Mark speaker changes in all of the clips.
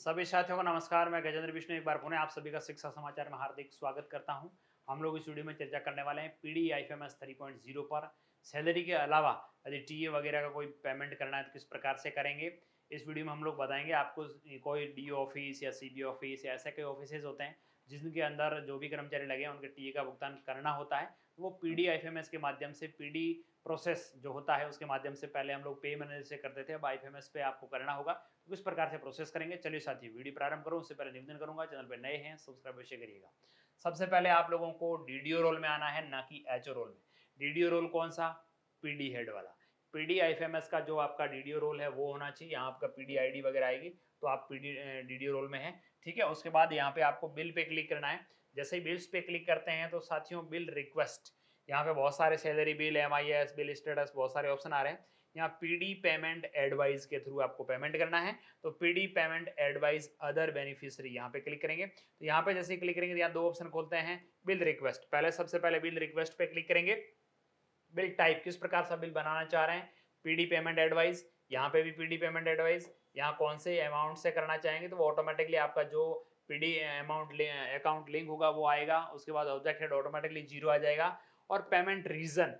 Speaker 1: सभी साथियों को नमस्कार। मैं गजेंद्र विष्णु एक बार पुनः आप सभी का शिक्षा समाचार में हार्दिक स्वागत करता हूं। हम लोग इस वीडियो में चर्चा करने वाले हैं पीडी आईएफएमएस 3.0 पर। सैलरी के अलावा यदि टीए वगैरह का कोई पेमेंट करना है तो किस प्रकार से करेंगे, इस वीडियो में हम लोग बताएंगे आपको। कोई डी ऑफिस या सीबी ऑफिस या ऐसे कई ऑफिस होते हैं जिनके अंदर जो भी कर्मचारी लगे हैं उनके टीए का भुगतान करना होता है, तो वो पीडी आईएफएमएस के माध्यम से पीडी प्रोसेस जो होता है उसके माध्यम से पहले हम लोग पे मैनेजर से करते थे, अब आईएफएमएस पे आपको करना होगा। तो किस प्रकार से प्रोसेस करेंगे, चलिए साथियों वीडियो प्रारंभ करूं उससे पहले निवेदन करूंगा, चैनल पर नए हैं सब्सक्राइब अवश्य करिएगा। सबसे पहले आप लोगों को डीडीओ रोल में आना है, ना कि एचओ रोल में। डीडीओ रोल कौन सा? पीडी हेड वाला। पीडी आईएफएमएस का जो आपका डीडीओ रोल है वो होना चाहिए, यहाँ आपका पीडी आईडी वगैरह आएगी तो आप पीडी डीडीओ रोल में है। ठीक है, उसके बाद यहाँ पे आपको बिल पे क्लिक करना है। जैसे ही बिल्स पे क्लिक करते हैं तो साथियों बिल रिक्वेस्ट, यहाँ पे बहुत सारे salary bill, MIS bill, status, बहुत सारे ऑप्शन आ रहे हैं। यहाँ पीडी पेमेंट एडवाइस के थ्रू आपको पेमेंट करना है, तो PD payment advice other beneficiary यहाँ पे क्लिक करेंगे। तो यहाँ पे जैसे क्लिक करेंगे तो यहाँ दो ऑप्शन खोलते हैं। बिल रिक्वेस्ट, पहले सबसे पहले बिल रिक्वेस्ट पे क्लिक करेंगे। बिल टाइप, किस प्रकार से बिल बनाना चाह रहे हैं, पीडी पेमेंट एडवाइस, यहाँ पे भी पीडी पेमेंट एडवाइस। यहाँ कौन से अमाउंट से करना चाहेंगे तो वो ऑटोमेटिकली आपका जो पीडी अकाउंट लिंक होगा वो आएगा। उसके बाद ऑब्जेक्ट हेड ऑटोमेटिकली 0 आ जाएगा। और पेमेंट रीजन,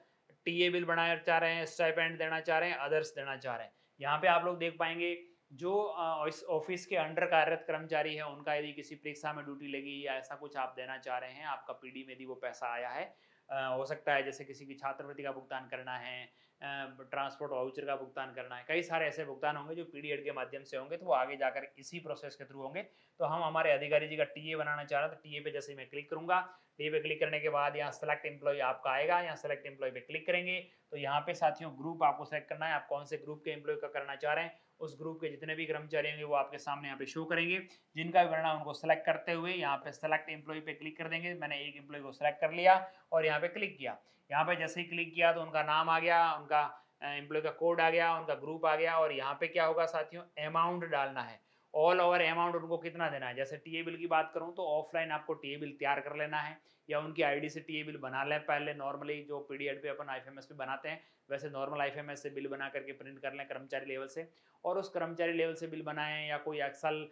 Speaker 1: टीए बिल बनाना चाह रहे हैं, स्टाइपेंड देना चाह रहे हैं, अदर्स देना चाह रहे हैं। यहाँ पे आप लोग देख पाएंगे जो इस ऑफिस के अंडर कार्यरत कर्मचारी है उनका यदि किसी परीक्षा में ड्यूटी लगी या ऐसा कुछ आप देना चाह रहे हैं, आपका पीडी में यदि वो पैसा आया है, हो सकता है जैसे किसी की छात्रवृत्ति का भुगतान करना है, ट्रांसपोर्ट वाउचर का भुगतान करना है, कई सारे ऐसे भुगतान होंगे जो पीडीएड के माध्यम से होंगे, तो वो आगे जाकर इसी प्रोसेस के थ्रू होंगे। तो हम हमारे अधिकारी जी का टीए बनाना चाह रहे हैं, तो टीए पे जैसे मैं क्लिक करूंगा, टीए पे क्लिक करने के बाद यहाँ सेलेक्ट एम्प्लॉय आपका आएगा। यहाँ सेलेक्ट एम्प्लॉय पे क्लिक करेंगे तो यहाँ पे साथियों ग्रुप आपको सेलेक्ट करना है, आप कौन से ग्रुप के एम्प्लॉय का करना चाह रहे हैं। उस ग्रुप के जितने भी कर्मचारी होंगे वो आपके सामने यहाँ पे शो करेंगे। जिनका भी भरना उनको सेलेक्ट करते हुए यहाँ पे सेलेक्ट एम्प्लॉय पे क्लिक कर देंगे। मैंने एक एम्प्लॉय को सेलेक्ट कर लिया और यहाँ पे क्लिक किया। यहाँ पे जैसे ही क्लिक किया तो उनका नाम आ गया, उनका एम्प्लॉय का कोड आ गया, उनका ग्रुप आ गया। और यहाँ पे क्या होगा साथियों, अमाउंट डालना है, ऑल ओवर अमाउंट उनको कितना देना है। जैसे टीए बिल की बात करूँ तो ऑफलाइन आपको टीए बिल तैयार कर लेना है या उनकी आईडी से टीए बिल बना लें पहले। नॉर्मली जो पीडीएड पे अपन आईएफएमएस पे बनाते हैं वैसे नॉर्मल आईएफएमएस से बिल बना करके प्रिंट कर लें कर्मचारी लेवल से, और उस कर्मचारी लेवल से बिल बनाएं या कोई एक्सेल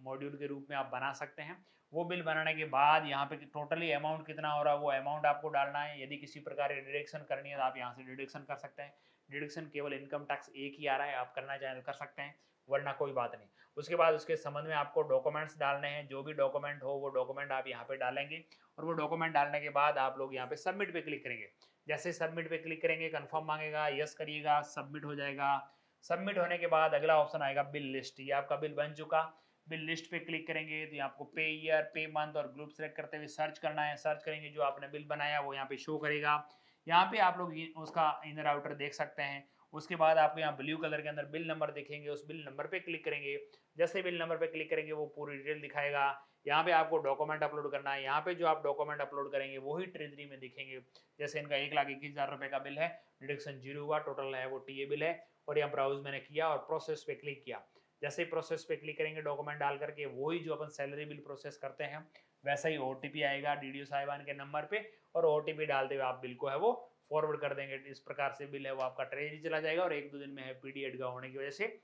Speaker 1: मॉड्यूल के रूप में आप बना सकते हैं। वो बिल बनाने के बाद यहाँ पे टोटली अमाउंट कितना हो रहा है वो अमाउंट आपको डालना है। यदि किसी प्रकार की डिडक्शन करनी है तो आप यहाँ से डिडक्शन कर सकते हैं। डिडक्शन केवल इनकम टैक्स एक ही आ रहा है, आप करना चाहें तो कर सकते हैं, वरना कोई बात नहीं। उसके बाद उसके संबंध में आपको डॉक्यूमेंट्स डालने हैं, जो भी डॉक्यूमेंट हो वो डॉक्यूमेंट आप यहाँ पे डालेंगे। और वो डॉक्यूमेंट डालने के बाद आप लोग यहाँ पे सबमिट पे क्लिक करेंगे। जैसे सबमिट पे क्लिक करेंगे कंफर्म मांगेगा, यस करिएगा, सबमिट हो जाएगा। सबमिट होने के बाद अगला ऑप्शन आएगा बिल लिस्ट, ये आपका बिल बन चुका। बिल लिस्ट पे क्लिक करेंगे तो आपको पे ईयर, पे मंथ और ग्रुप सेलेक्ट करते हुए सर्च करना है। सर्च करेंगे, जो आपने बिल बनाया वो यहाँ पे शो करेगा। यहाँ पे आप लोग उसका इनर आउटर देख सकते हैं। उसके बाद आपको यहाँ ब्लू कलर के अंदर बिल नंबर दिखेंगे, उस बिल नंबर पे क्लिक करेंगे। जैसे बिल नंबर पे क्लिक करेंगे वो पूरी डिटेल दिखाएगा। यहाँ पे आपको डॉक्यूमेंट अपलोड करना है, यहाँ पे जो आप डॉक्यूमेंट अपलोड करेंगे वही ट्रेजरी में दिखेंगे। जैसे इनका 1,21,000 रुपये का बिल है, डिडक्शन 0 हुआ, टोटल है वो टीए बिल है। और यहाँ ब्राउज मैंने किया और प्रोसेस पे क्लिक किया। जैसे ही प्रोसेस पे क्लिक करेंगे डॉक्यूमेंट डाल करके, वही जो अपन सैलरी बिल प्रोसेस करते हैं वैसा ही ओटीपी आएगा डीडीओ साहिबान के नंबर पे, और ओटीपी डालते हुए आप बिल को है वो फॉरवर्ड कर देंगे। इस प्रकार से बिल है वो आपका ट्रेजरी चला जाएगा और 1-2 दिन में है पीडीएड का होने की वजह से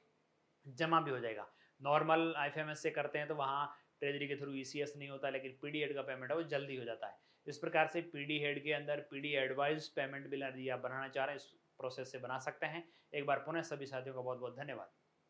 Speaker 1: जमा भी हो जाएगा। नॉर्मल आईएफएमएस से करते हैं तो वहाँ ट्रेजरी के थ्रू ईसीएस नहीं होता, लेकिन पीडीएड का पेमेंट है वो जल्दी हो जाता है। इस प्रकार से पीडी हेड के अंदर पीडी एडवाइस पेमेंट बिल यदि आप बनाना चाह रहे हैं इस प्रोसेस से बना सकते हैं। एक बार पुनः सभी साथियों का बहुत बहुत धन्यवाद।